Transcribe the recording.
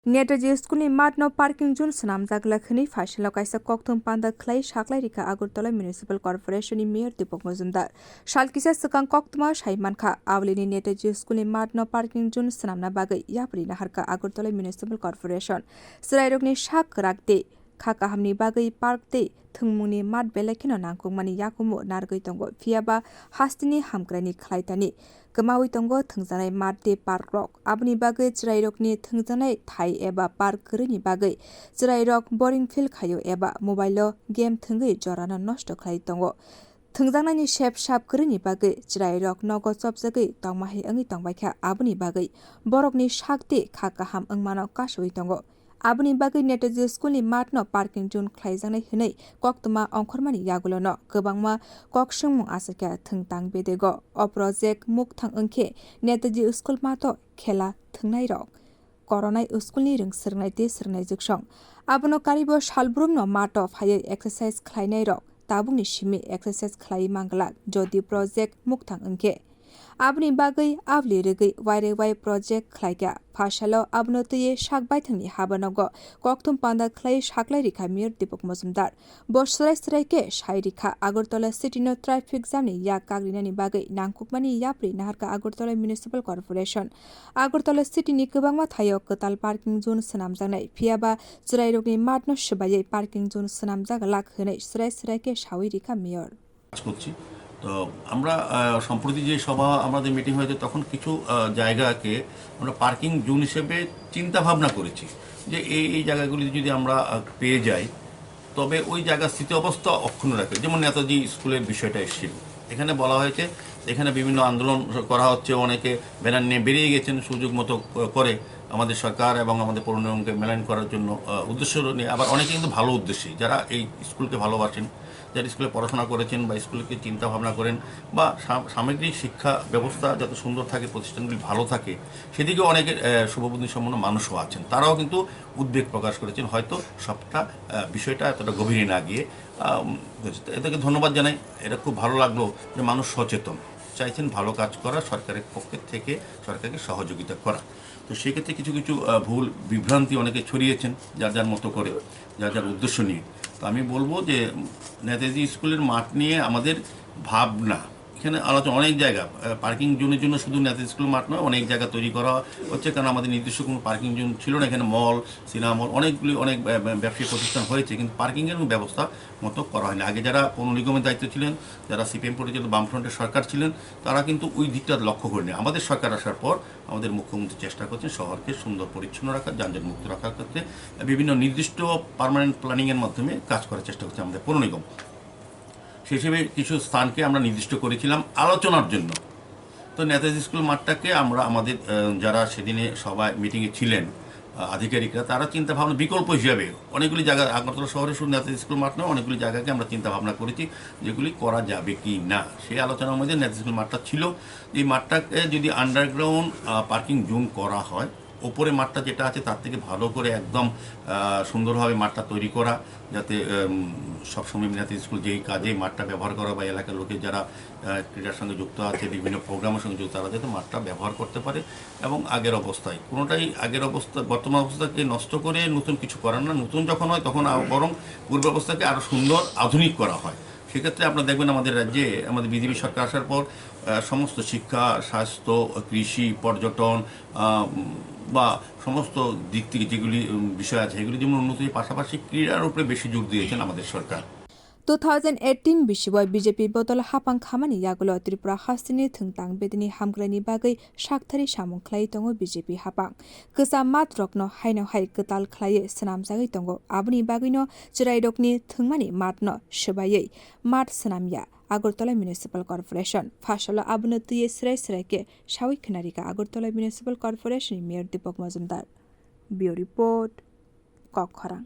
Netaji schoolni mat no parking zone swnamjakya khwni Phasalo kaisa kokthum panda khwlaikha Agartala municipal corporation ni mayor Dipak Majumder salkisa swkang kokthuma saimankha aulini Netaji schoolni mat no parking zone swnamna bagui yapri naharka Agartala municipal corporation Cherai rokni sak rakde khaka hamni bagui park de thwngmungni mat belakhino nangkukmani yakumu nargui tongo phiaba hastini hamkrani khlaitani gmawi tongo thwngjanai mat de park rok abni bagui Cherai rokni thwngjanai thai eba park kwrwini bagui Cherai rok boring feel khayo eba mobile o game thwngui jorano nosto khlai tongo thwngjangnani shep sap kwrwini bagui Cherai rok nogo chopjagui tongmahi ongui tongbaikha abni bagui borokni sakde khaka ham wngmano kasui tongo abni bagui Netaji schoolni mat no parking zone khlaijanai hwnei koktuma ongkhormani yagulono kwbangma koksungmung asakya thwngtang bedego o project mukthang wngkhe Netaji school mato khela thwngnai rok koronai schoolni rungsrwngnai te srwngnai juksong abono karibo salbrumno mato phaiui exercise khlainai rok tabungni simi exercise khlai manglak jodi project mukthang wngkhe abni bagui abli rwgui wairewai project khlaikha Phasalo abono tuiye sak baithangni habanogo kokthum panda khlai saklai rikha mayor Dipak Majumder bo swrai ke sai rikha Agartala city no traffic jam ni yak kagrinani bagui nangkukmani yapri naharka Agartala municipal corporation Agartala city ni kwbangma thaio kwtal parking zone swnamjaknai phiaba Cherai rokni mat no swbaiwi parking zone swnamjakya hwnei swrai ke sawi rikha mayor তো আমরা সম্প্রতি যে সভা আমাদের meeting হয়েছে তখন কিছু জায়গাকে আমরা পার্কিং জোন হিসেবে চিন্তা ভাবনা করেছি যে এই জায়গাগুলি যদি আমরা পেয়ে যাই তবে ওই জায়গার স্থিতি অবস্থা অক্ষুণ্ণ রাখে যেমন নেতাজি স্কুলের বিষয়টা এসেছিল এখানে বলা হয়েছে এখানে বিভিন্ন আন্দোলন করা হচ্ছে অনেকে ব্যানার নিয়ে বেরিয়ে গেছেন সুযোগ মতো করে আমাদের সরকার এবং আমাদের পৌর নিগমকে মেলাইন করার জন্য উদ্দেশ্য নিয়ে আবার অনেকে কিন্তু ভালো উদ্দেশ্যে যারা এই স্কুলকে ভালোবাসেন যারা স্কুলে পড়াশোনা করেছেন বা স্কুলকে চিন্তা ভাবনা করেন বা সামগ্রিক শিক্ষা ব্যবস্থা যত সুন্দর থাকে প্রতিষ্ঠানগুলি ভালো থাকে সেদিকে অনেকে শুভবুদ্ধি সম্পন্ন মানুষও আছেন তারাও কিন্তু উদ্বেগ প্রকাশ করেছেন হয়তো সবটা বিষয়টা এতটা গভীরে না গিয়ে এটাকে ধন্যবাদ জানাই এটা খুব ভালো লাগলো যে মানুষ সচেতন চাইছেন ভালো কাজ করা সরকারের পক্ষের থেকে সরকারকে সহযোগিতা করা তো সেক্ষেত্রে কিছু কিছু ভুল বিভ্রান্তি অনেকে ছড়িয়েছেন যার যার মতো করে যার যার উদ্দেশ্য নিয়ে তো আমি বলবো যে নেতাজি স্কুলের মাঠ নিয়ে আমাদের ভাবনা এখানে আলোচনা অনেক জায়গা পার্কিং জোনের জন্য শুধু নেতাজি স্কুল মাঠ নয় অনেক জায়গা তৈরি করা হচ্ছে কারণ আমাদের নির্দিষ্ট কোনো পার্কিং জোন ছিল না এখানে মল সিনেমা মল অনেকগুলি অনেক ব্যবসায়িক প্রতিষ্ঠান হয়েছে কিন্তু পার্কিংয়ের ব্যবস্থা মতো করা হয়নি আগে যারা পৌর নিগমের দায়িত্ব ছিলেন যারা সিপিএম পরিচালিত বামফ্রন্টের সরকার ছিলেন তারা কিন্তু ওই দিকটা লক্ষ্য করেনি আমাদের সরকার আসার পর আমাদের মুখ্যমন্ত্রী চেষ্টা করছেন শহরকে সুন্দর পরিচ্ছন্ন রাখার যানজট মুক্ত রাখার ক্ষেত্রে বিভিন্ন নির্দিষ্ট পার্মানেন্ট প্ল্যানিংয়ের মাধ্যমে কাজ করার চেষ্টা করছে আমাদের পৌর নিগম সেই হিসেবে কিছু স্থানকে আমরা নির্দিষ্ট করেছিলাম আলোচনার জন্য তো নেতাজি স্কুল মাঠটাকে আমরা আমাদের যারা সেদিনে সবাই মিটিংয়ে ছিলেন আধিকারিকরা তারা চিন্তা ভাবনা বিকল্প হিসাবে অনেকগুলি জায়গা আগরতলা শহরে শুধু নেতাজি স্কুল মাঠ নয় অনেকগুলি জায়গাকে আমরা চিন্তা ভাবনা করেছি যেগুলি করা যাবে কি না সেই আলোচনার মধ্যে নেতাজি স্কুল মাঠটা ছিল এই মাঠটাকে যদি আন্ডারগ্রাউন্ড পার্কিং জোন করা হয় ওপরে মাঠটা যেটা আছে তার থেকে ভালো করে একদম সুন্দরভাবে মাঠটা তৈরি করা যাতে সবসময় নেতাজি স্কুল যেই কাজে মাঠটা ব্যবহার করা বা এলাকার লোকের যারা ক্রীড়ার সঙ্গে যুক্ত আছে বিভিন্ন প্রোগ্রামের সঙ্গে যুক্ত তারা যাতে মাঠটা ব্যবহার করতে পারে এবং আগের অবস্থায় কোনোটাই আগের অবস্থা বর্তমান অবস্থাকে নষ্ট করে নতুন কিছু করার না নতুন যখন হয় তখন বরং পূর্ব অবস্থাকে আরও সুন্দর আধুনিক করা হয় সেক্ষেত্রে আপনারা দেখবেন আমাদের রাজ্যে আমাদের বিজেপি সরকার আসার পর সমস্ত শিক্ষা স্বাস্থ্য কৃষি পর্যটন বা সমস্ত দিক থেকে যেগুলি বিষয় আছে এগুলি যেমন উন্নতির পাশাপাশি ক্রীড়ার উপরে বেশি জোর দিয়েছেন আমাদের সরকার 2018 बिसिबाय बिजेपि बदल हापां खामानि यागुलो त्रिपुरा हास्तिनि थोंतां बेदिनि हामग्रानि बागै साकथारि सामुं ख्लाय दंगो बिजेपि हापां गोसा मात रकनो हायनो हाय गताल ख्लाय सwnamjakya दंगो आबनि बागैनो Cherai rokni थोंमानि मातनो swbaiwi मात swnamya Agartala municipal corporation Phasalo abono tuiye swrai ke sawi khwnarika Agartala municipal corporation mayor Dipak Majumder Bureau report kokthum